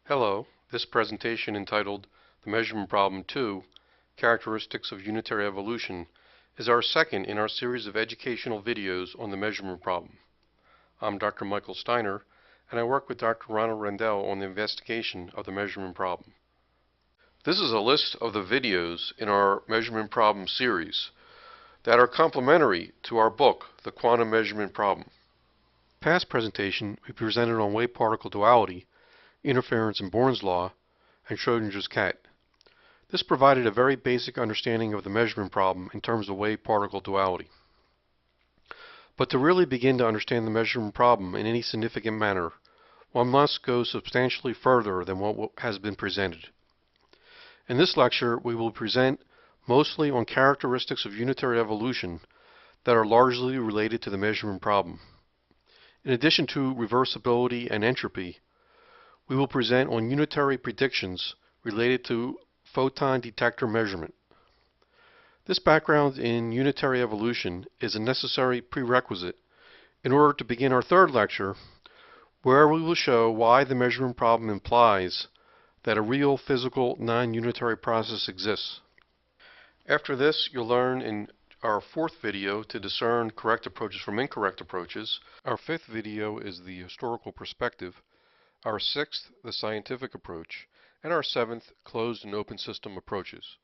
Hello, this presentation entitled The Measurement Problem 2, Characteristics of Unitary Evolution is our second in our series of educational videos on the measurement problem. I'm Dr. Michael Steiner, and I work with Dr. Ronald Rendell on the investigation of the measurement problem. This is a list of the videos in our measurement problem series that are complementary to our book, The Quantum Measurement Problem. Past presentation, we presented on wave-particle duality, interference in Born's law, and Schrödinger's cat. This provided a very basic understanding of the measurement problem in terms of wave-particle duality. But to really begin to understand the measurement problem in any significant manner, one must go substantially further than what has been presented. In this lecture, we will present mostly on characteristics of unitary evolution that are largely related to the measurement problem. In addition to reversibility and entropy, we will present on unitary predictions related to photon detector measurement. This background in unitary evolution is a necessary prerequisite in order to begin our third lecture, where we will show why the measurement problem implies that a real physical non-unitary process exists. After this, you'll learn in our fourth video to discern correct approaches from incorrect approaches. Our fifth video is the historical perspective, our sixth, the scientific approach, and our seventh, closed and open system approaches.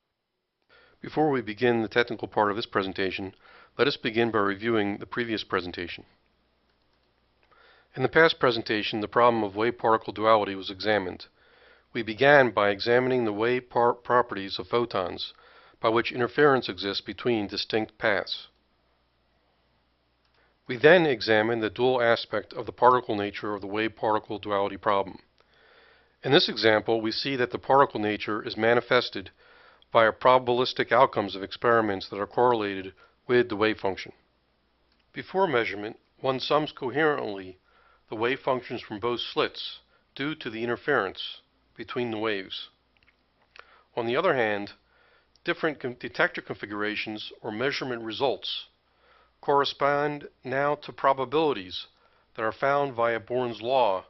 Before we begin the technical part of this presentation, let us begin by reviewing the previous presentation. In the past presentation, the problem of wave-particle duality was examined. We began by examining the wave properties of photons, by which interference exists between distinct paths. We then examined the dual aspect of the particle nature of the wave-particle duality problem. In this example, we see that the particle nature is manifested by probabilistic outcomes of experiments that are correlated with the wave function. Before measurement, one sums coherently the wave functions from both slits due to the interference between the waves. On the other hand, different detector configurations or measurement results correspond now to probabilities that are found via Born's law,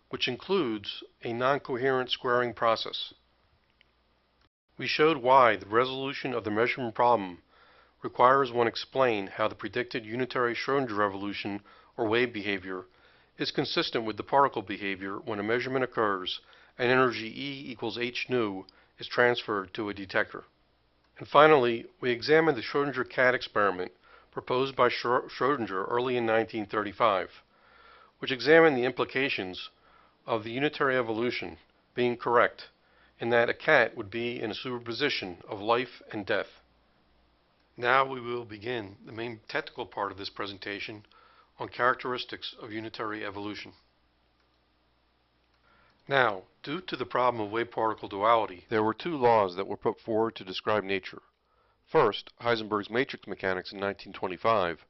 which includes a non-coherent squaring process. We showed why the resolution of the measurement problem requires one explain how the predicted unitary Schrödinger evolution or wave behavior is consistent with the particle behavior when a measurement occurs and energy E equals h nu is transferred to a detector. And finally, we examined the Schrödinger cat experiment proposed by Schrödinger early in 1935, which examined the implications of the unitary evolution being correct in that a cat would be in a superposition of life and death. Now we will begin the main technical part of this presentation on characteristics of unitary evolution. Now, due to the problem of wave-particle duality, there were two laws that were put forward to describe nature. First, Heisenberg's matrix mechanics in 1925,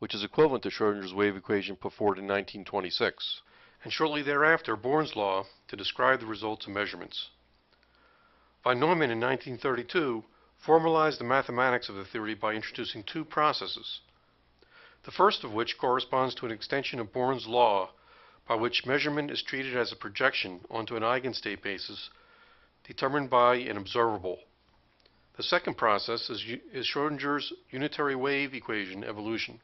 which is equivalent to Schrödinger's wave equation put forward in 1926, and shortly thereafter Born's law to describe the results of measurements. Von Neumann in 1932 formalized the mathematics of the theory by introducing two processes, the first of which corresponds to an extension of Born's law by which measurement is treated as a projection onto an eigenstate basis determined by an observable. The second process is Schrödinger's unitary wave equation evolution.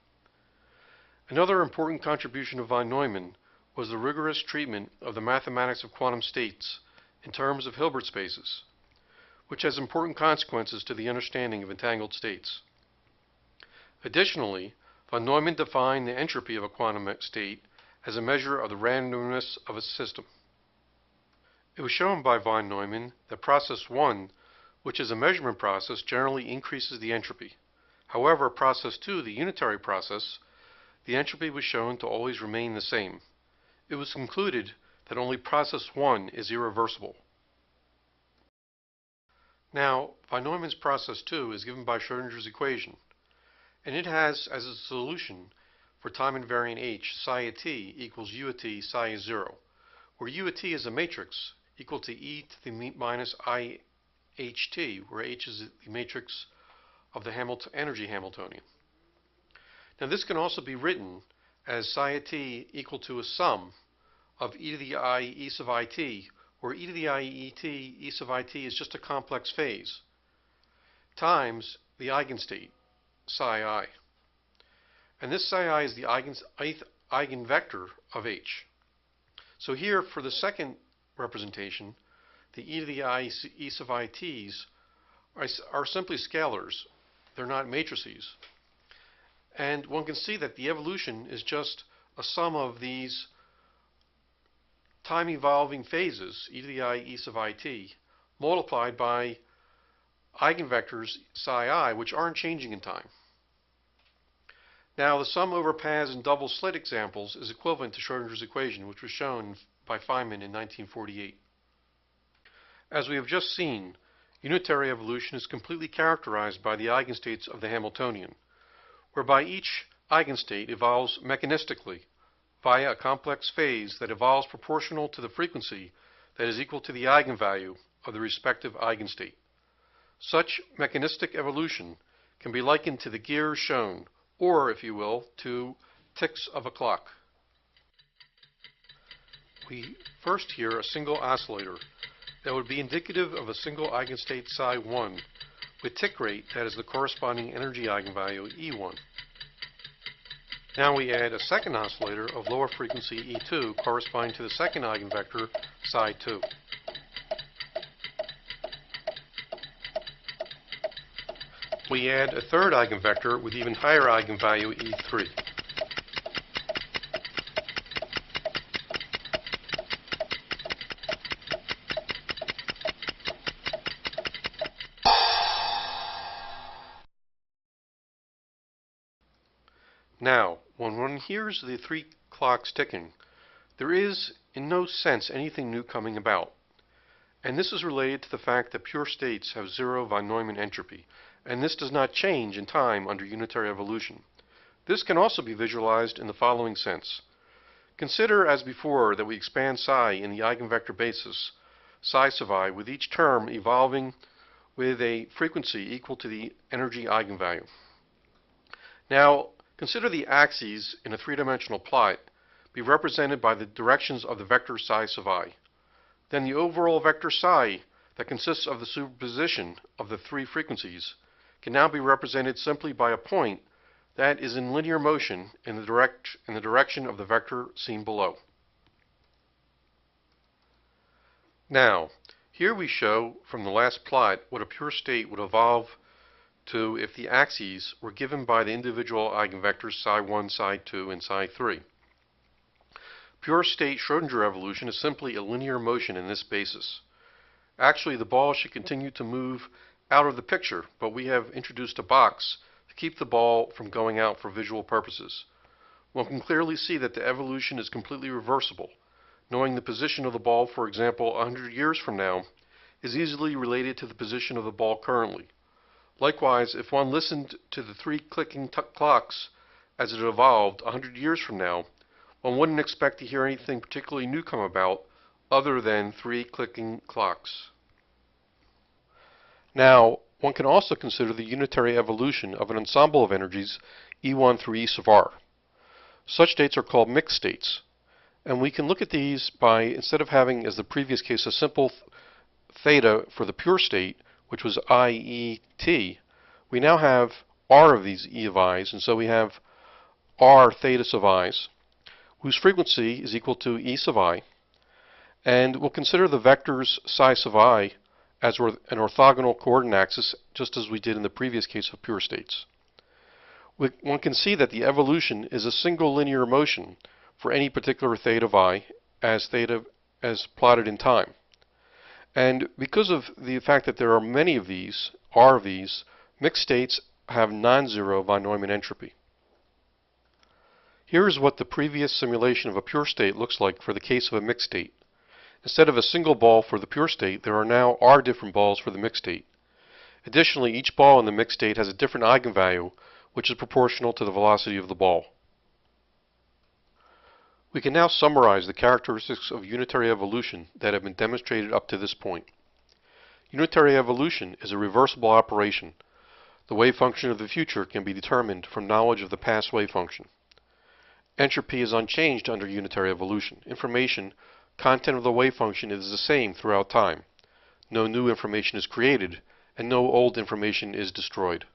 Another important contribution of von Neumann was the rigorous treatment of the mathematics of quantum states in terms of Hilbert spaces, which has important consequences to the understanding of entangled states. Additionally, von Neumann defined the entropy of a quantum state as a measure of the randomness of a system. It was shown by von Neumann that process 1, which is a measurement process, generally increases the entropy. However, process 2, the unitary process, the entropy was shown to always remain the same. It was concluded that only process 1 is irreversible. Now, von Neumann's process 2 is given by Schrödinger's equation, and it has as its solution for time invariant h, psi at t equals u at t, psi is 0, where u at t is a matrix equal to e to the minus I ht, where h is the matrix of the energy Hamiltonian. Now this can also be written as psi at t equal to a sum of e to the I e sub it, where e to the I e sub it is just a complex phase, times the eigenstate, psi I. And this psi I is the eigenvector of H. So here, for the second representation, the e to the I e sub it's are simply scalars. They're not matrices. And one can see that the evolution is just a sum of these time-evolving phases, e to the I e sub it, multiplied by eigenvectors psi I, which aren't changing in time. Now, the sum over paths and double slit examples is equivalent to Schrödinger's equation, which was shown by Feynman in 1948. As we have just seen, unitary evolution is completely characterized by the eigenstates of the Hamiltonian, whereby each eigenstate evolves mechanistically via a complex phase that evolves proportional to the frequency that is equal to the eigenvalue of the respective eigenstate. Such mechanistic evolution can be likened to the gears shown, or, if you will, to ticks of a clock. We first hear a single oscillator that would be indicative of a single eigenstate psi 1 with tick rate that is the corresponding energy eigenvalue E1. Now we add a second oscillator of lower frequency E2 corresponding to the second eigenvector psi 2. We add a third eigenvector with even higher eigenvalue E3. Now, when one hears the three clocks ticking, there is in no sense anything new coming about. And this is related to the fact that pure states have zero von Neumann entropy, and this does not change in time under unitary evolution. This can also be visualized in the following sense. Consider, as before, that we expand psi in the eigenvector basis, psi sub I, with each term evolving with a frequency equal to the energy eigenvalue. Now, consider the axes in a three-dimensional plot be represented by the directions of the vector psi sub I. Then the overall vector psi that consists of the superposition of the three frequencies can now be represented simply by a point that is in linear motion in the direction of the vector seen below. Now, here we show from the last plot what a pure state would evolve to if the axes were given by the individual eigenvectors psi 1, psi 2, and psi 3. Pure state Schrödinger evolution is simply a linear motion in this basis. Actually, the ball should continue to move out of the picture, but we have introduced a box to keep the ball from going out for visual purposes. One can clearly see that the evolution is completely reversible. Knowing the position of the ball, for example, 100 years from now, is easily related to the position of the ball currently. Likewise, if one listened to the three clicking clocks as it evolved 100 years from now, one wouldn't expect to hear anything particularly new come about other than three clicking clocks. Now, one can also consider the unitary evolution of an ensemble of energies E1 through E sub r. Such states are called mixed states, and we can look at these by, instead of having, as the previous case, a simple theta for the pure state, which was IET, we now have R of these E of i's, and so we have R theta sub i's, whose frequency is equal to E sub I, and we'll consider the vectors psi sub I as an orthogonal coordinate axis, just as we did in the previous case of pure states. One can see that the evolution is a single linear motion for any particular theta of I as plotted in time. And because of the fact that there are many of these, R of these, mixed states have non-zero von Neumann entropy. Here is what the previous simulation of a pure state looks like for the case of a mixed state. Instead of a single ball for the pure state, there are now R different balls for the mixed state. Additionally, each ball in the mixed state has a different eigenvalue, which is proportional to the velocity of the ball. We can now summarize the characteristics of unitary evolution that have been demonstrated up to this point. Unitary evolution is a reversible operation. The wave function of the future can be determined from knowledge of the past wave function. Entropy is unchanged under unitary evolution. Information content of the wave function is the same throughout time. No new information is created, and no old information is destroyed.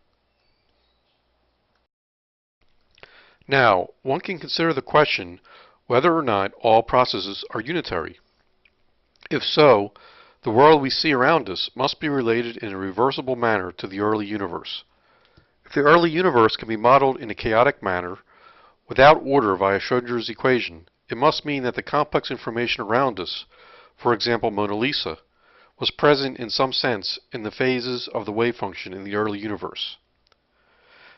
Now, one can consider the question whether or not all processes are unitary. If so, the world we see around us must be related in a reversible manner to the early universe. If the early universe can be modeled in a chaotic manner, without order via Schrödinger's equation, it must mean that the complex information around us, for example Mona Lisa, was present in some sense in the phases of the wave function in the early universe.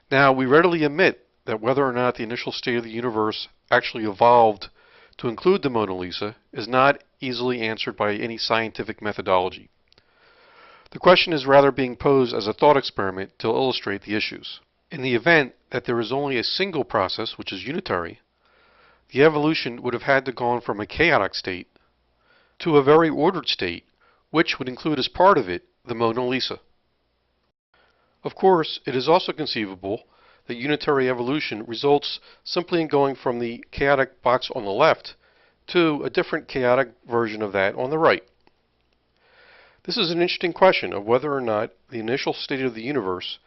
Now, we readily admit that whether or not the initial state of the universe actually evolved to include the Mona Lisa is not easily answered by any scientific methodology. The question is rather being posed as a thought experiment to illustrate the issues. In the event that there is only a single process, which is unitary, the evolution would have had to go from a chaotic state to a very ordered state, which would include as part of it the Mona Lisa. Of course, it is also conceivable that unitary evolution results simply in going from the chaotic box on the left to a different chaotic version of that on the right. This is an interesting question of whether or not the initial state of the universe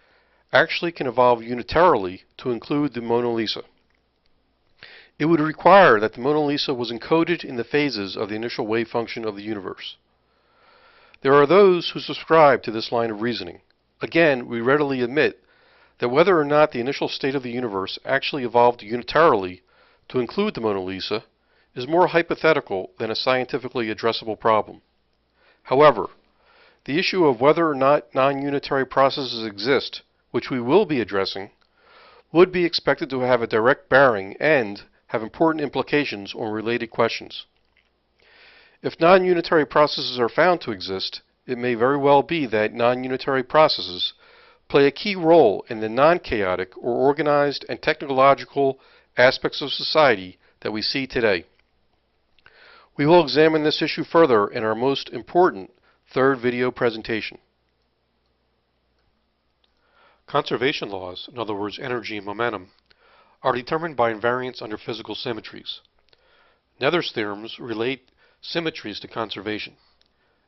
actually can evolve unitarily to include the Mona Lisa. It would require that the Mona Lisa was encoded in the phases of the initial wave function of the universe. There are those who subscribe to this line of reasoning. Again, we readily admit that whether or not the initial state of the universe actually evolved unitarily to include the Mona Lisa is more hypothetical than a scientifically addressable problem. However, the issue of whether or not non-unitary processes exist, which we will be addressing, would be expected to have a direct bearing and have important implications on related questions. If non-unitary processes are found to exist, it may very well be that non-unitary processes play a key role in the non-chaotic or organized and technological aspects of society that we see today. We will examine this issue further in our most important third video presentation. Conservation laws, in other words energy and momentum, are determined by invariance under physical symmetries. Nether's theorems relate symmetries to conservation.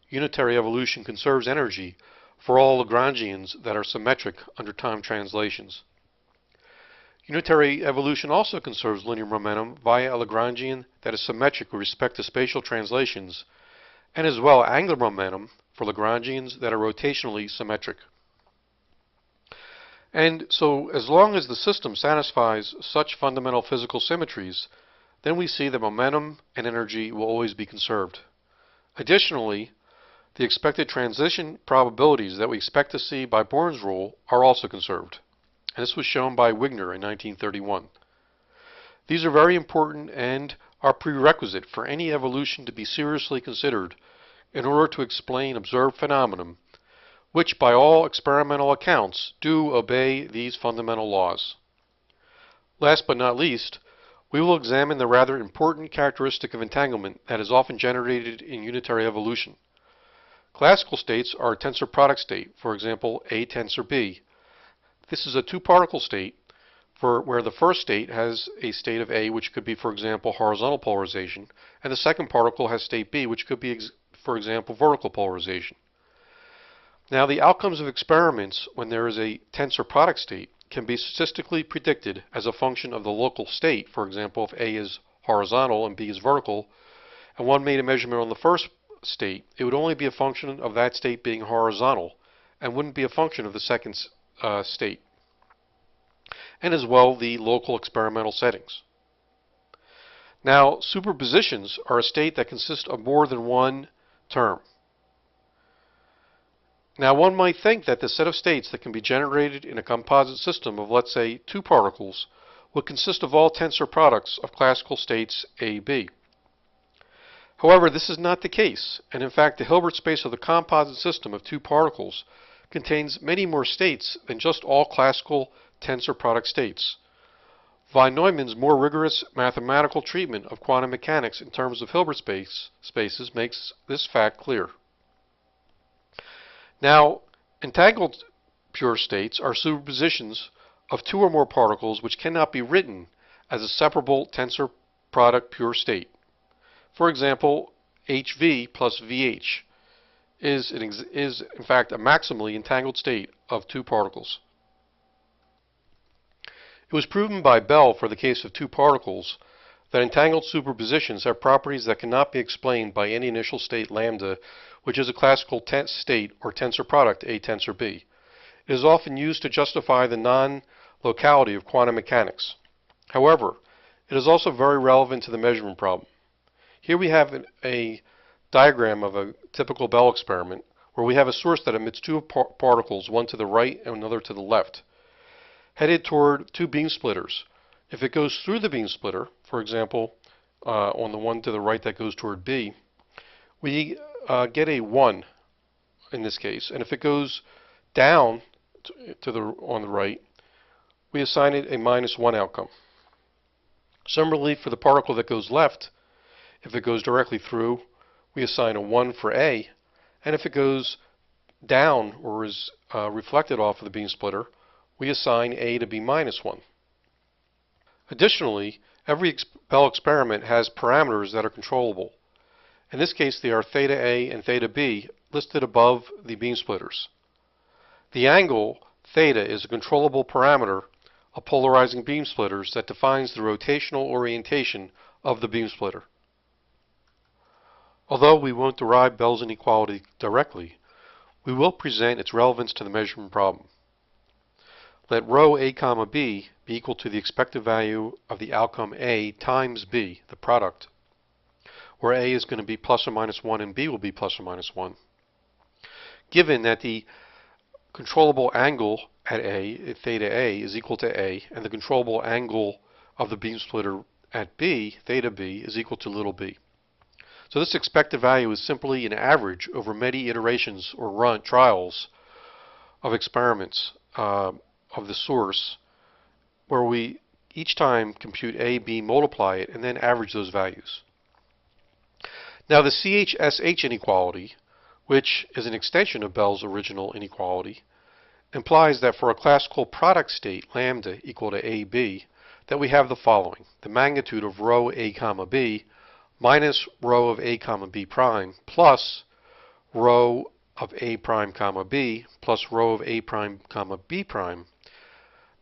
Unitary evolution conserves energy for all Lagrangians that are symmetric under time translations. Unitary evolution also conserves linear momentum via a Lagrangian that is symmetric with respect to spatial translations, and as well angular momentum for Lagrangians that are rotationally symmetric. And so, as long as the system satisfies such fundamental physical symmetries, then we see that momentum and energy will always be conserved. Additionally, the expected transition probabilities that we expect to see by Born's rule are also conserved. And this was shown by Wigner in 1931. These are very important and are prerequisite for any evolution to be seriously considered in order to explain observed phenomena, which by all experimental accounts do obey these fundamental laws. Last but not least, we will examine the rather important characteristic of entanglement that is often generated in unitary evolution. Classical states are a tensor product state, for example A tensor B. This is a two-particle state where the first state has a state of A, which could be, for example, horizontal polarization, and the second particle has state B, which could be, for example, vertical polarization. Now, the outcomes of experiments when there is a tensor product state can be statistically predicted as a function of the local state. For example, if A is horizontal and B is vertical, and one made a measurement on the first state, it would only be a function of that state being horizontal and wouldn't be a function of the second state, and as well the local experimental settings. Now, superpositions are a state that consists of more than one term. Now, one might think that the set of states that can be generated in a composite system of, let's say, two particles would consist of all tensor products of classical states A, B. However, this is not the case, and in fact the Hilbert space of the composite system of two particles contains many more states than just all classical tensor product states. Von Neumann's more rigorous mathematical treatment of quantum mechanics in terms of Hilbert spaces makes this fact clear. Now, entangled pure states are superpositions of two or more particles which cannot be written as a separable tensor product pure state. For example, HV plus VH is in fact a maximally entangled state of two particles. It was proven by Bell for the case of two particles that entangled superpositions have properties that cannot be explained by any initial state lambda, which is a classical state or tensor product A tensor B. It is often used to justify the non-locality of quantum mechanics. However, it is also very relevant to the measurement problem. Here we have a diagram of a typical Bell experiment where we have a source that emits two particles, one to the right and another to the left, headed toward two beam splitters. If it goes through the beam splitter, for example, on the one to the right that goes toward B, we get a 1 in this case. And if it goes down on the right, we assign it a -1 outcome. Similarly, for the particle that goes left, if it goes directly through, we assign a 1 for A. And if it goes down or is reflected off of the beam splitter, we assign A to be -1. Additionally, every Bell experiment has parameters that are controllable. In this case, they are theta A and theta B listed above the beam splitters. The angle theta is a controllable parameter of polarizing beam splitters that defines the rotational orientation of the beam splitter. Although we won't derive Bell's inequality directly, we will present its relevance to the measurement problem. Let rho A comma B be equal to the expected value of the outcome A times B, the product, where A is going to be plus or minus 1 and B will be plus or minus 1. Given that the controllable angle at A, theta A, is equal to A, and the controllable angle of the beam splitter at B, theta B, is equal to little b. So this expected value is simply an average over many iterations or trials of experiments of the source, where we each time compute A, B, multiply it, and then average those values. Now the CH-SH inequality, which is an extension of Bell's original inequality, implies that for a classical product state, lambda equal to AB, that we have the following: the magnitude of rho A comma B minus rho of A comma B prime plus rho of A prime comma B plus rho of A prime comma B prime.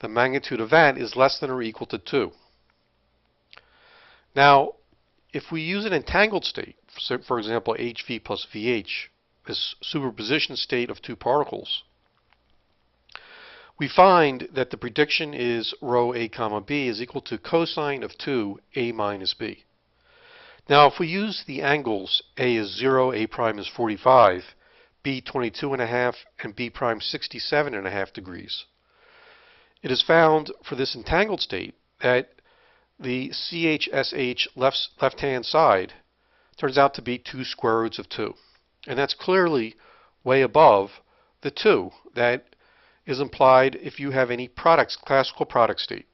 The magnitude of that is less than or equal to 2. Now, if we use an entangled state, for example HV plus VH, this superposition state of two particles, we find that the prediction is rho A comma B is equal to cosine of 2 A minus B. Now, if we use the angles A is 0, A prime is 45, B 22.5, and B prime 67.5 degrees, it is found for this entangled state that the CH-SH left-hand side turns out to be 2 square roots of 2. And that's clearly way above the 2 that is implied if you have any classical product state.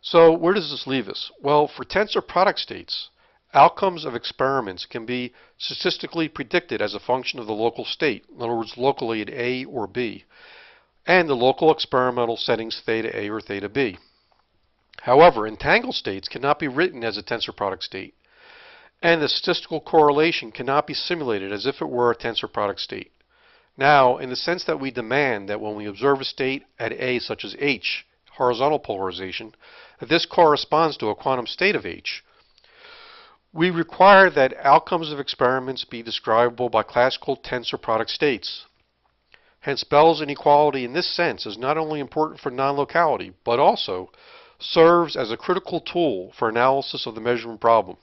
So where does this leave us? Well, for tensor product states, outcomes of experiments can be statistically predicted as a function of the local state, in other words, locally at A or B, and the local experimental settings theta A or theta B. However, entangled states cannot be written as a tensor product state, and the statistical correlation cannot be simulated as if it were a tensor product state. Now, in the sense that we demand that when we observe a state at A, such as H, horizontal polarization, that this corresponds to a quantum state of H, we require that outcomes of experiments be describable by classical tensor product states. Hence, Bell's inequality in this sense is not only important for non-locality, but also serves as a critical tool for analysis of the measurement problem.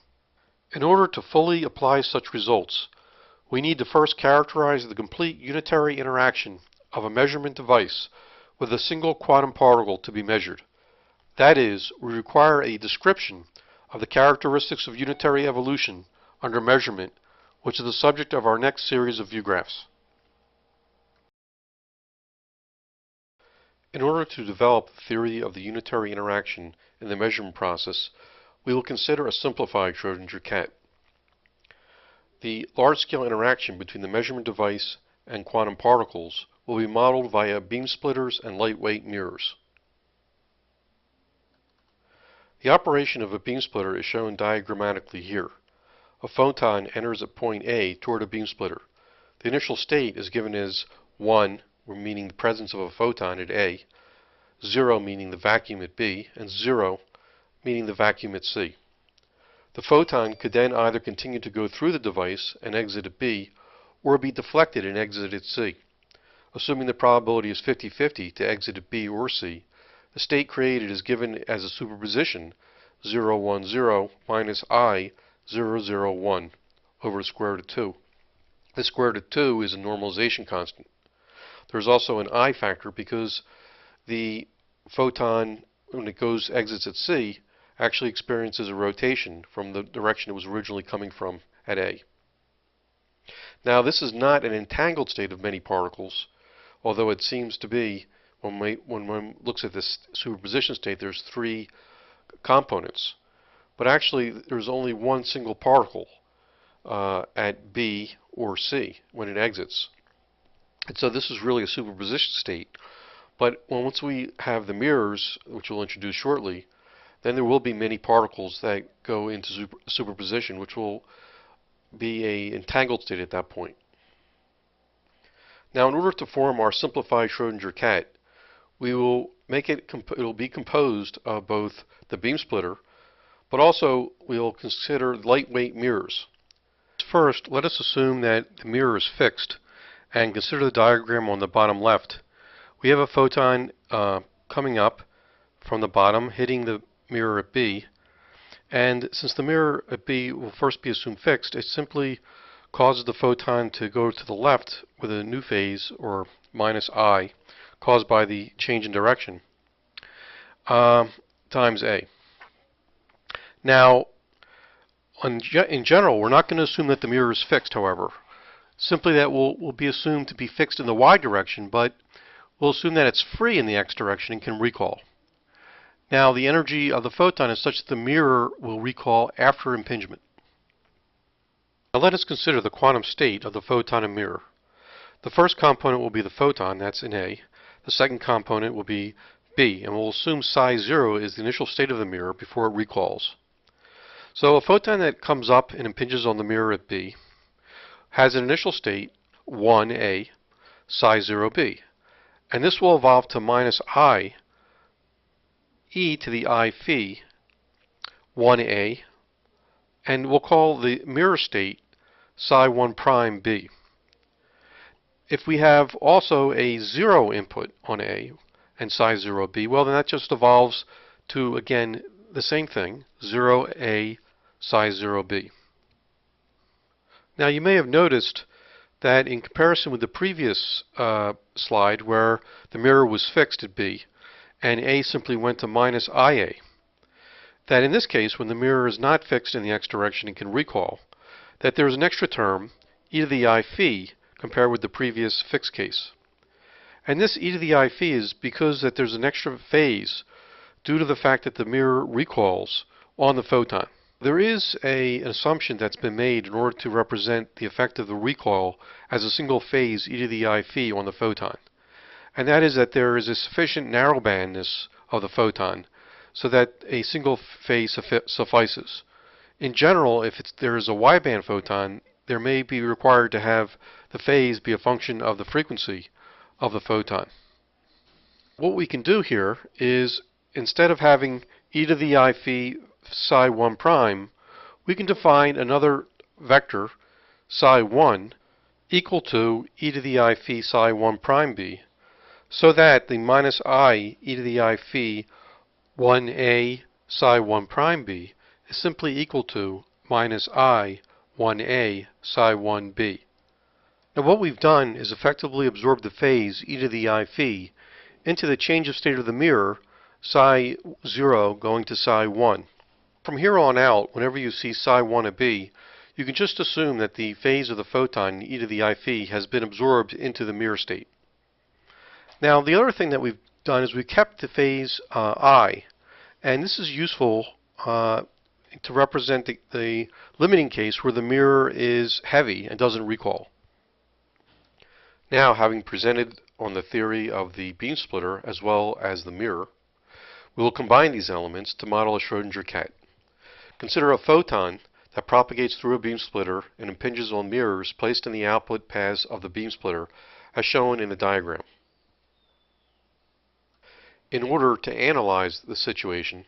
In order to fully apply such results, we need to first characterize the complete unitary interaction of a measurement device with a single quantum particle to be measured. That is, we require a description of the characteristics of unitary evolution under measurement, which is the subject of our next series of view graphs. In order to develop the theory of the unitary interaction in the measurement process, we will consider a simplified Schrödinger cat. The large-scale interaction between the measurement device and quantum particles will be modeled via beam splitters and lightweight mirrors. The operation of a beam splitter is shown diagrammatically here. A photon enters at point A toward a beam splitter. The initial state is given as 1, meaning the presence of a photon at A, 0 meaning the vacuum at B, and 0 meaning the vacuum at C. The photon could then either continue to go through the device and exit at B, or be deflected and exit at C. Assuming the probability is 50-50 to exit at B or C, the state created is given as a superposition 0, 1, 0 minus I 0, 0, 1 over the square root of 2. The square root of 2 is a normalization constant. There's also an I factor because the photon, when it exits at C, actually experiences a rotation from the direction it was originally coming from at A. Now, this is not an entangled state of many particles, although it seems to be, when one looks at this superposition state, there's 3 components. But actually, there's only one single particle at B or C when it exits. And so this is really a superposition state. But once we have the mirrors, which we'll introduce shortly, then there will be many particles that go into superposition, which will be an entangled state at that point. Now, in order to form our simplified Schrödinger cat, we will make it will be composed of both the beam splitter, but also we'll consider lightweight mirrors. First, let us assume that the mirror is fixed and consider the diagram on the bottom left. We have a photon coming up from the bottom, hitting the mirror at B, and since the mirror at B will first be assumed fixed, it simply causes the photon to go to the left with a new phase, or minus I, caused by the change in direction, times A. Now, in general, we're not going to assume that the mirror is fixed, however. Simply that will be assumed to be fixed in the y direction, but we'll assume that it's free in the x direction and can recoil. Now, the energy of the photon is such that the mirror will recoil after impingement. Now, let us consider the quantum state of the photon and mirror. The first component will be the photon, that's in A. The second component will be B, and we'll assume psi 0 is the initial state of the mirror before it recoils. So a photon that comes up and impinges on the mirror at B has an initial state 1A psi 0B, and this will evolve to minus I e to the I phi 1A, and we'll call the mirror state psi 1 prime B. If we have also a 0 input on A and psi 0B, well, then that just evolves to, again, the same thing, 0A psi 0B. Now, you may have noticed that in comparison with the previous slide where the mirror was fixed at B and A simply went to minus IA, that in this case, when the mirror is not fixed in the x direction and can recoil, that there's an extra term, e to the I phi, compared with the previous fixed case. And this e to the I phi is because that there's an extra phase due to the fact that the mirror recoils on the photon. There is an assumption that's been made in order to represent the effect of the recoil as a single phase e to the I phi on the photon. And that is that there is a sufficient narrowbandness of the photon so that a single phase suffices. In general, if there is a wideband photon, there may be required to have the phase be a function of the frequency of the photon. What we can do here is, instead of having e to the I phi psi 1 prime, we can define another vector, psi 1, equal to e to the I phi psi 1 prime b, so that the minus I e to the I phi 1a psi 1 prime b is simply equal to minus I 1a psi 1b. Now, what we've done is effectively absorb the phase e to the I phi into the change of state of the mirror, psi 0 going to psi 1. From here on out, whenever you see psi 1 at B, you can just assume that the phase of the photon, e to the I phi, has been absorbed into the mirror state. Now, the other thing that we've done is we kept the phase I, and this is useful to represent the limiting case where the mirror is heavy and doesn't recoil. Now, having presented on the theory of the beam splitter as well as the mirror, we will combine these elements to model a Schrödinger cat. Consider a photon that propagates through a beam splitter and impinges on mirrors placed in the output paths of the beam splitter, as shown in the diagram. In order to analyze the situation,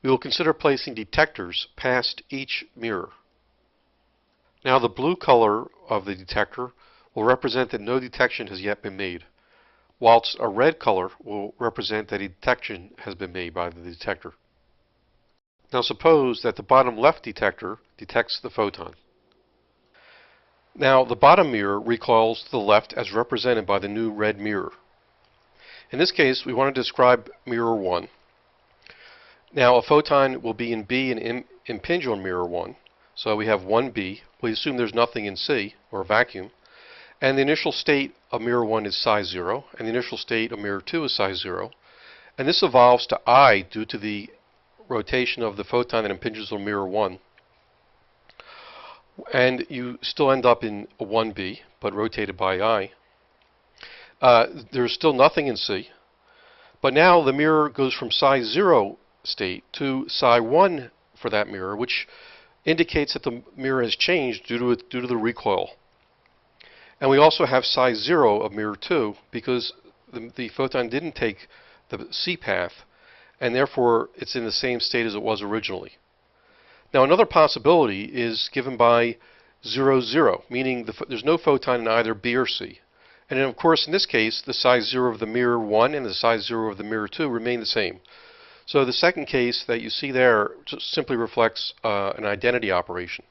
we will consider placing detectors past each mirror. Now, the blue color of the detector will represent that no detection has yet been made, whilst a red color will represent that a detection has been made by the detector. Now, suppose that the bottom left detector detects the photon. Now, the bottom mirror recoils to the left as represented by the new red mirror. In this case, we want to describe mirror 1. Now, a photon will be in B and impinge on mirror 1. So we have 1B. We assume there's nothing in C, or a vacuum. And the initial state of mirror 1 is psi 0, and the initial state of mirror 2 is psi 0. And this evolves to I due to the rotation of the photon that impinges on mirror 1. And you still end up in a 1B, but rotated by I. There's still nothing in C. But now the mirror goes from psi 0 state to psi 1 for that mirror, which indicates that the mirror has changed due to the recoil. And we also have psi 0 of mirror 2 because the photon didn't take the C path, and therefore it's in the same state as it was originally. Now, another possibility is given by 0, 0, meaning there's no photon in either B or C. And then, of course, in this case, the psi 0 of the mirror 1 and the psi 0 of the mirror 2 remain the same. So the second case that you see there just simply reflects an identity operation.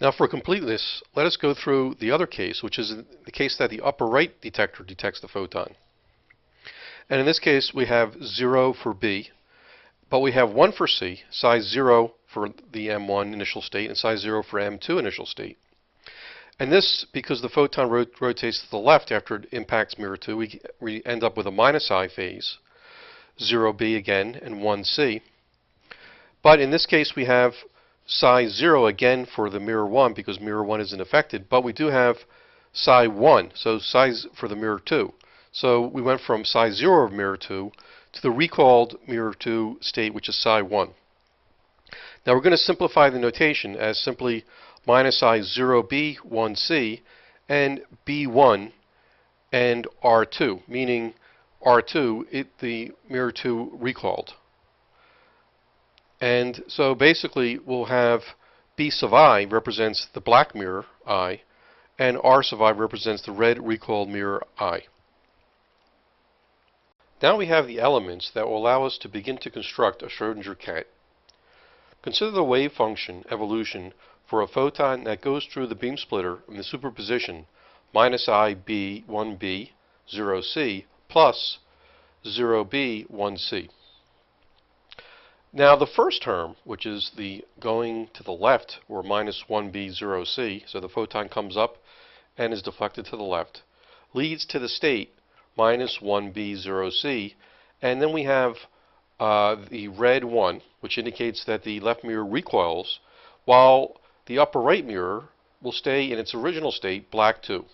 Now, for completeness, let us go through the other case, which is the case that the upper right detector detects the photon. And in this case, we have 0 for B, but we have 1 for C, psi 0 for the M1 initial state, and psi 0 for M2 initial state. And this, because the photon rotates to the left after it impacts mirror 2, we end up with a minus I phase, 0B again, and 1C. But in this case, we have psi 0 again for the mirror 1 because mirror 1 isn't affected, but we do have psi 1, so psi for the mirror 2. So we went from psi 0 of mirror 2 to the recalled mirror 2 state, which is psi 1. Now we're going to simplify the notation as simply minus I 0B 1C and B1 and R2, meaning R2, the mirror 2 recalled. And so basically we'll have B sub I represents the black mirror I, and R sub I represents the red recalled mirror I. Now we have the elements that will allow us to begin to construct a Schrödinger cat. Consider the wave function evolution for a photon that goes through the beam splitter in the superposition minus I B 1B 0C plus 0B 1C. Now the first term, which is the going to the left, or minus 1B 0C, so the photon comes up and is deflected to the left, leads to the state minus 1B 0C, and then we have the red 1, which indicates that the left mirror recoils, while the upper right mirror will stay in its original state, black 2.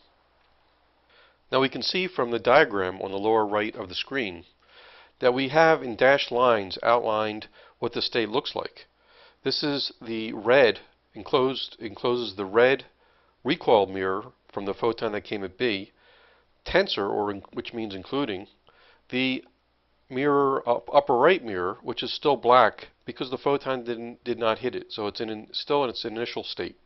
Now we can see from the diagram on the lower right of the screen that we have in dashed lines outlined what the state looks like. This is the red, encloses the red recoiled mirror from the photon that came at B, tensor, which means including, the mirror, upper right mirror, which is still black because the photon did not hit it, so it's still in its initial state.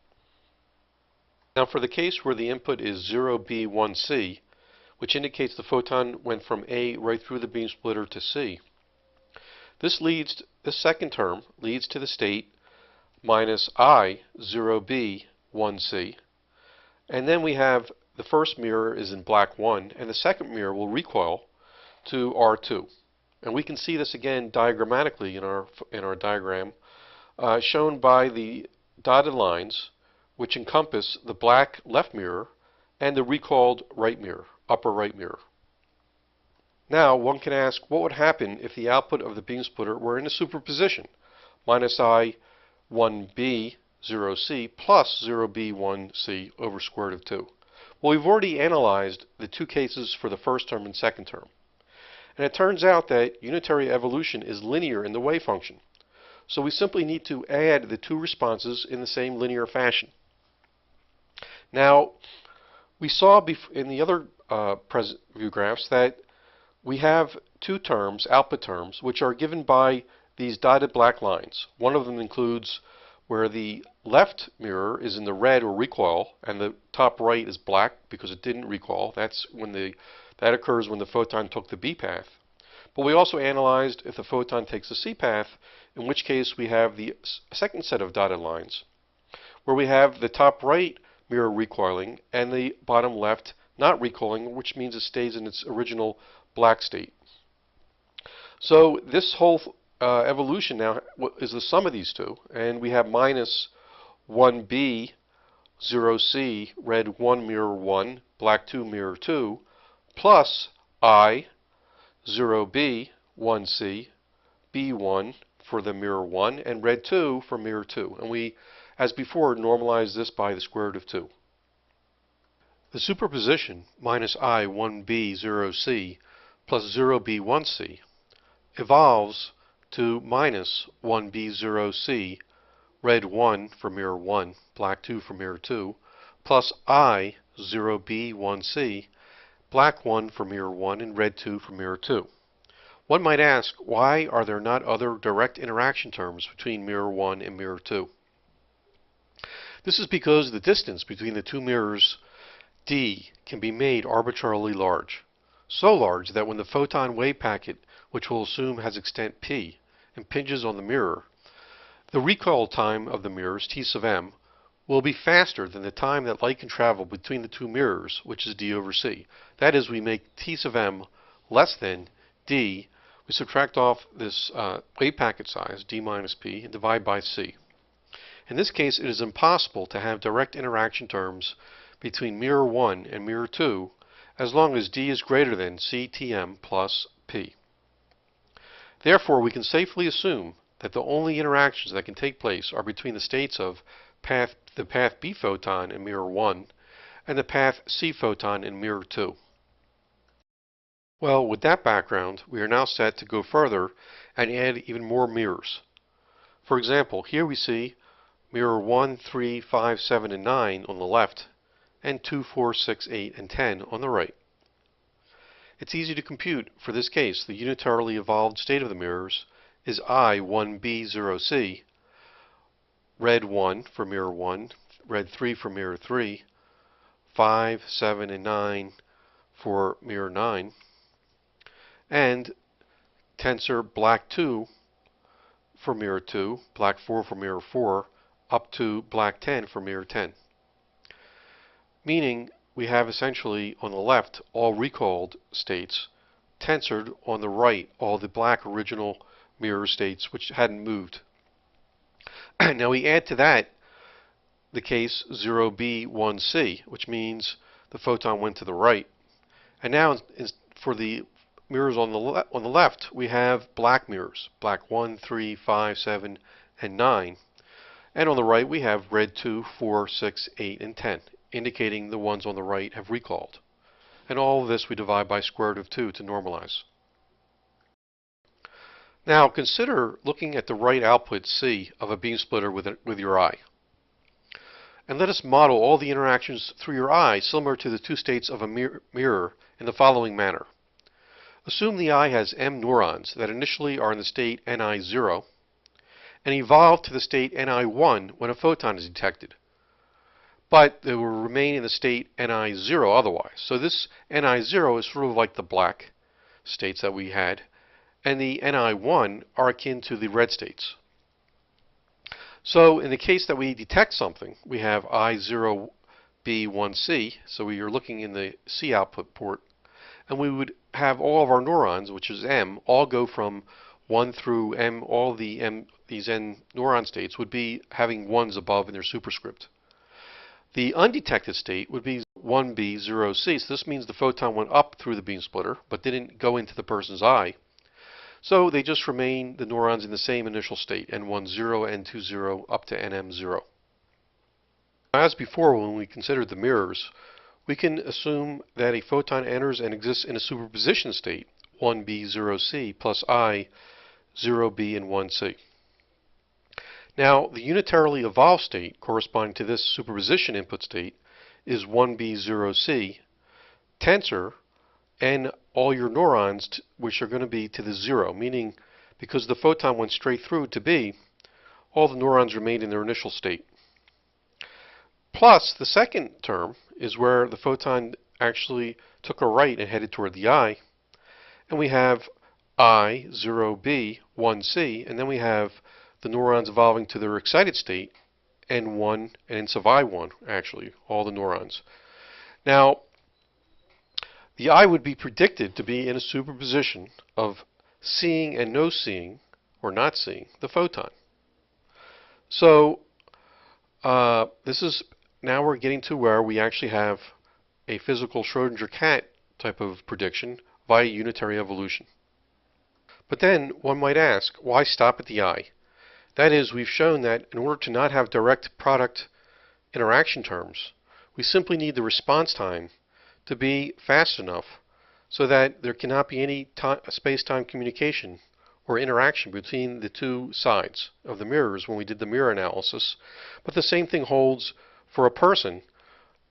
Now for the case where the input is 0B1C, which indicates the photon went from A right through the beam splitter to C, this second term leads to the state minus I 0B1C, and then we have the first mirror is in black 1, and the second mirror will recoil to R2. And we can see this again diagrammatically in our diagram, shown by the dotted lines, which encompass the black left mirror and the recalled right mirror, upper right mirror. Now one can ask, what would happen if the output of the beam splitter were in a superposition, minus I 1B 0C plus 0B 1C over square root of 2? Well, we've already analyzed the two cases for the first term and second term. And it turns out that unitary evolution is linear in the wave function. So we simply need to add the two responses in the same linear fashion. Now, we saw in the other view graphs that we have two terms, output terms, which are given by these dotted black lines. One of them includes where the left mirror is in the red or recoil, and the top right is black because it didn't recoil. That occurs when the photon took the B path. But we also analyzed if the photon takes the C path, in which case we have the second set of dotted lines, where we have the top right mirror recoiling and the bottom left not recoiling, which means it stays in its original black state. So this whole evolution now is the sum of these two, and we have minus 1b 0c, red 1 mirror 1, black 2 mirror 2, plus I 0b 1c, b1 for the mirror 1, and red 2 for mirror 2. And we, as before, normalize this by the square root of 2. The superposition minus I 1b 0c plus 0b 1c evolves to minus 1b 0c, red 1 for mirror 1, black 2 for mirror 2, plus I 0b 1c, black 1 for mirror 1 and red 2 for mirror 2. One might ask, why are there not other direct interaction terms between mirror 1 and mirror 2? This is because the distance between the two mirrors, d, can be made arbitrarily large. So large that when the photon wave packet, which we'll assume has extent p, impinges on the mirror, the recoil time of the mirrors, t sub m, will be faster than the time that light can travel between the two mirrors, which is d over c. That is, we make t sub m less than d. We subtract off this wave packet size, d minus p, and divide by c. In this case, it is impossible to have direct interaction terms between mirror 1 and mirror 2 as long as d is greater than ctm plus p. Therefore, we can safely assume that the only interactions that can take place are between the states of the path B photon in mirror 1 and the path C photon in mirror 2. Well, with that background, we are now set to go further and add even more mirrors. For example, here we see mirror 1, 3, 5, 7, and 9 on the left, and 2, 4, 6, 8, and 10 on the right. It's easy to compute. For this case, the unitarily evolved state of the mirrors is I 1b 0c, red 1 for mirror 1, red 3 for mirror 3, 5, 7, and 9 for mirror 9, and tensor black 2 for mirror 2, black 4 for mirror 4, up to black 10 for mirror 10. Meaning we have essentially on the left all recoiled states, tensored on the right all the black original mirror states which hadn't moved. Now we add to that the case 0b 1c, which means the photon went to the right. And now for the mirrors on the left, we have black mirrors, black 1, 3, 5, 7, and 9. And on the right, we have red 2, 4, 6, 8, and 10, indicating the ones on the right have recoiled. And all of this we divide by square root of 2 to normalize. Now consider looking at the right output C of a beam splitter with your eye. And let us model all the interactions through your eye similar to the two states of a mirror in the following manner. Assume the eye has M neurons that initially are in the state Ni0 and evolve to the state Ni1 when a photon is detected. But they will remain in the state Ni0 otherwise. So this Ni0 is sort of like the black states that we had, and the Ni1 are akin to the red states. So in the case that we detect something, we have I0B1C, so we are looking in the C output port, and we would have all of our neurons, which is M, all go from 1 through M, all these N neuron states would be having 1s above in their superscript. The undetected state would be 1B0C, so this means the photon went up through the beam splitter, but didn't go into the person's eye. So they just remain the neurons in the same initial state, N10, N20, up to NM0. As before, when we considered the mirrors, we can assume that a photon enters and exists in a superposition state, 1B0C plus I, 0B and 1C. Now, the unitarily evolved state corresponding to this superposition input state is 1b0c tensor and all your neurons, which are going to be to the 0, meaning because the photon went straight through to B, all the neurons remained in their initial state. Plus, the second term is where the photon actually took a right and headed toward the I, and we have I, 0b, 1c, and then we have the neurons evolving to their excited state, N1 and N sub I1, actually, all the neurons. Now, the I would be predicted to be in a superposition of seeing and no seeing, or not seeing, the photon. So, now we're getting to where we actually have a physical Schrödinger cat type of prediction via unitary evolution. But then one might ask, why stop at the I? That is, we've shown that in order to not have direct product interaction terms, we simply need the response time to be fast enough so that there cannot be any space-time communication or interaction between the two sides of the mirrors when we did the mirror analysis. But the same thing holds for a person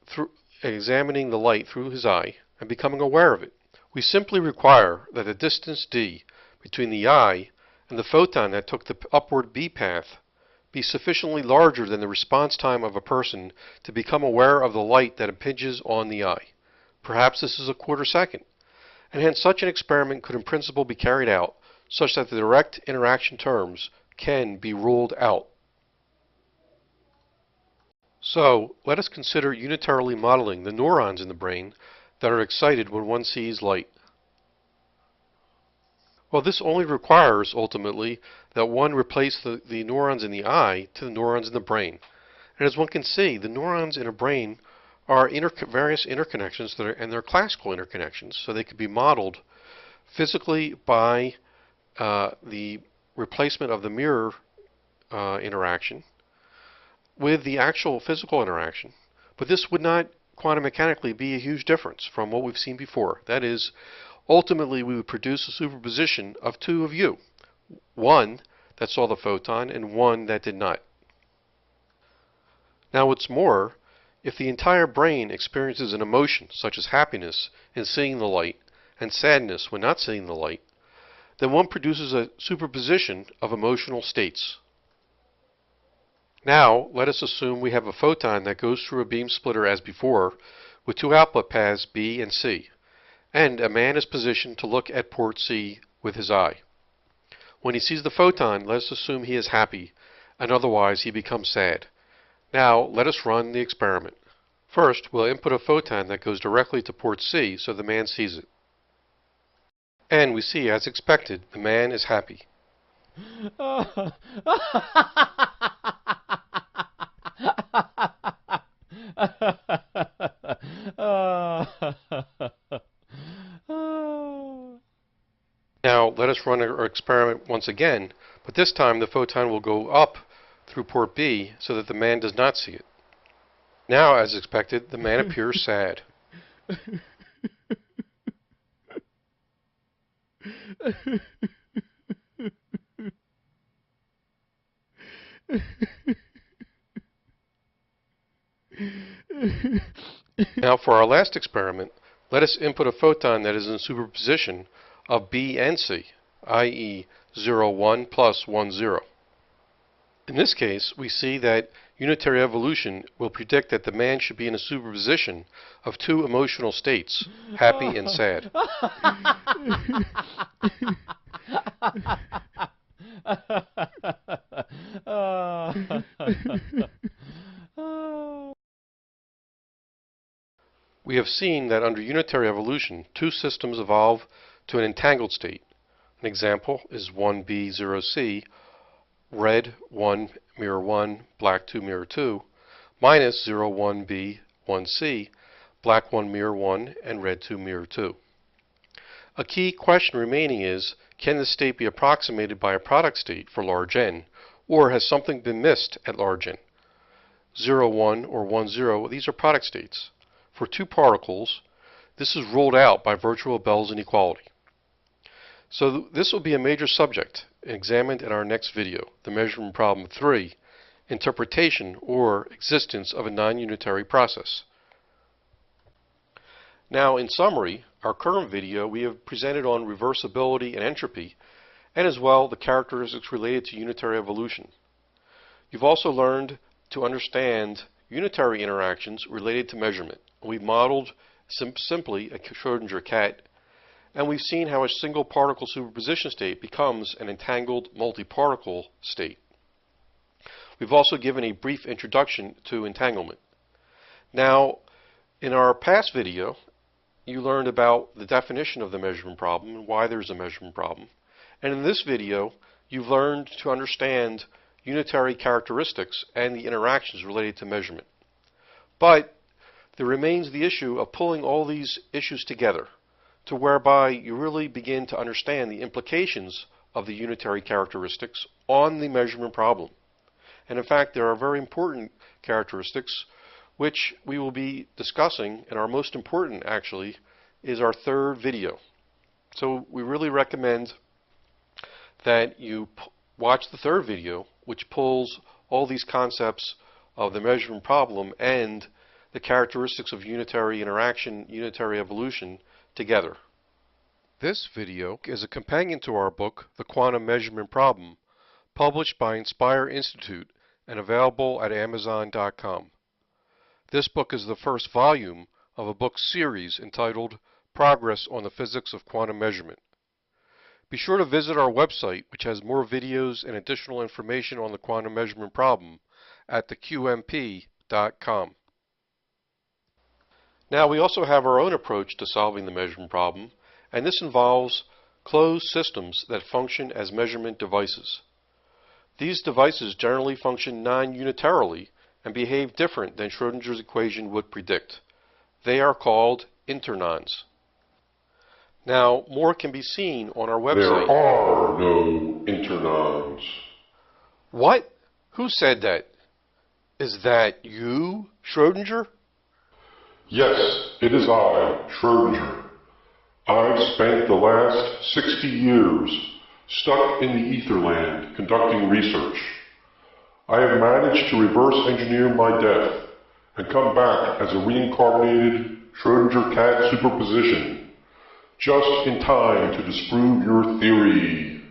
through examining the light through his eye and becoming aware of it. We simply require that the distance d between the eye and the photon that took the upward B path be sufficiently larger than the response time of a person to become aware of the light that impinges on the eye. Perhaps this is a quarter second, and hence such an experiment could in principle be carried out such that the direct interaction terms can be ruled out. So, let us consider unitarily modeling the neurons in the brain that are excited when one sees light. Well, this only requires, ultimately, that one replace the neurons in the eye to the neurons in the brain. And as one can see, the neurons in a brain are various interconnections and they're classical interconnections, so they could be modeled physically by the replacement of the mirror interaction with the actual physical interaction. But this would not quantum mechanically be a huge difference from what we've seen before. That is, ultimately we would produce a superposition of two of you, one that saw the photon and one that did not. Now what's more, if the entire brain experiences an emotion such as happiness in seeing the light and sadness when not seeing the light, then one produces a superposition of emotional states. Now, let us assume we have a photon that goes through a beam splitter as before, with two output paths B and C, and a man is positioned to look at port C with his eye. When he sees the photon, let us assume he is happy, and otherwise he becomes sad. Now, let us run the experiment. First, we'll input a photon that goes directly to port C so the man sees it. And we see, as expected, the man is happy. Now, let us run our experiment once again, but this time the photon will go up through port B so that the man does not see it. Now, as expected, the man appears sad. Now, for our last experiment, let us input a photon that is in superposition of B and C, i.e. 0, 1 plus 1, 0. In this case, we see that unitary evolution will predict that the man should be in a superposition of two emotional states, happy and sad. We have seen that under unitary evolution, two systems evolve to an entangled state. An example is 1b0c, red 1, mirror 1, black 2, mirror 2, minus 0, 1b, 1c, black 1, mirror 1, and red 2, mirror 2. A key question remaining is, can this state be approximated by a product state for large n, or has something been missed at large n? 0, 1 or 1, 0, these are product states. For two particles, this is ruled out by virtue of Bell's inequality. So this will be a major subject examined in our next video, the measurement problem 3, interpretation or existence of a non-unitary process. Now, in summary, our current video we have presented on reversibility and entropy, and as well the characteristics related to unitary evolution. You've also learned to understand unitary interactions related to measurement. We've modeled simply a Schrödinger cat, and we've seen how a single particle superposition state becomes an entangled multi-particle state. We've also given a brief introduction to entanglement. Now, in our past video, you learned about the definition of the measurement problem and why there's a measurement problem. And in this video, you've learned to understand unitary characteristics and the interactions related to measurement. But there remains the issue of pulling all these issues together to whereby you really begin to understand the implications of the unitary characteristics on the measurement problem. And in fact, there are very important characteristics which we will be discussing, and our most important actually is our third video. So we really recommend that you watch the third video, which pulls all these concepts of the measurement problem and the characteristics of unitary interaction, unitary evolution together. This video is a companion to our book, The Quantum Measurement Problem, published by Inspire Institute and available at Amazon.com. This book is the first volume of a book series entitled Progress on the Physics of Quantum Measurement. Be sure to visit our website, which has more videos and additional information on the quantum measurement problem at theqmp.com. Now, we also have our own approach to solving the measurement problem, and this involves closed systems that function as measurement devices. These devices generally function non-unitarily and behave different than Schrödinger's equation would predict. They are called internons. Now, more can be seen on our website. There are no internons. What? Who said that? Is that you, Schrödinger? Yes, it is I, Schrödinger. I've spent the last 60 years stuck in the etherland conducting research. I have managed to reverse engineer my death and come back as a reincarnated Schrödinger cat superposition, just in time to disprove your theory.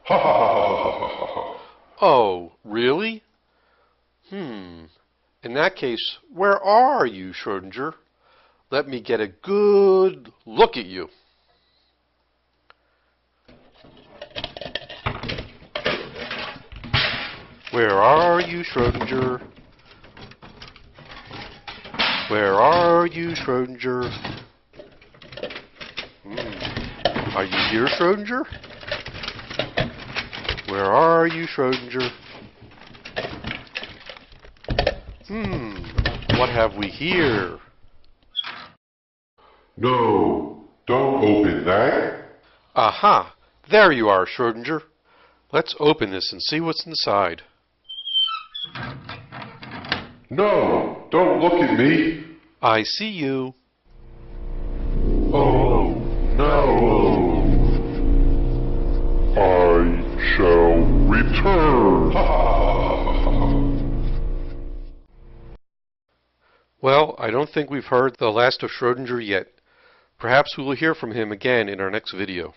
Ha ha ha ha ha ha ha. Oh, really? In that case, where are you, Schrödinger? Let me get a good look at you. Where are you, Schrödinger? Where are you, Schrödinger? Are you here, Schrödinger? Where are you, Schrödinger? What have we here? No, don't open that. Aha! There you are, Schrödinger. Let's open this and see what's inside. No, don't look at me. I see you. Oh, no. I shall return. Ha ha ha ha. Well, I don't think we've heard the last of Schrödinger yet. Perhaps we will hear from him again in our next video.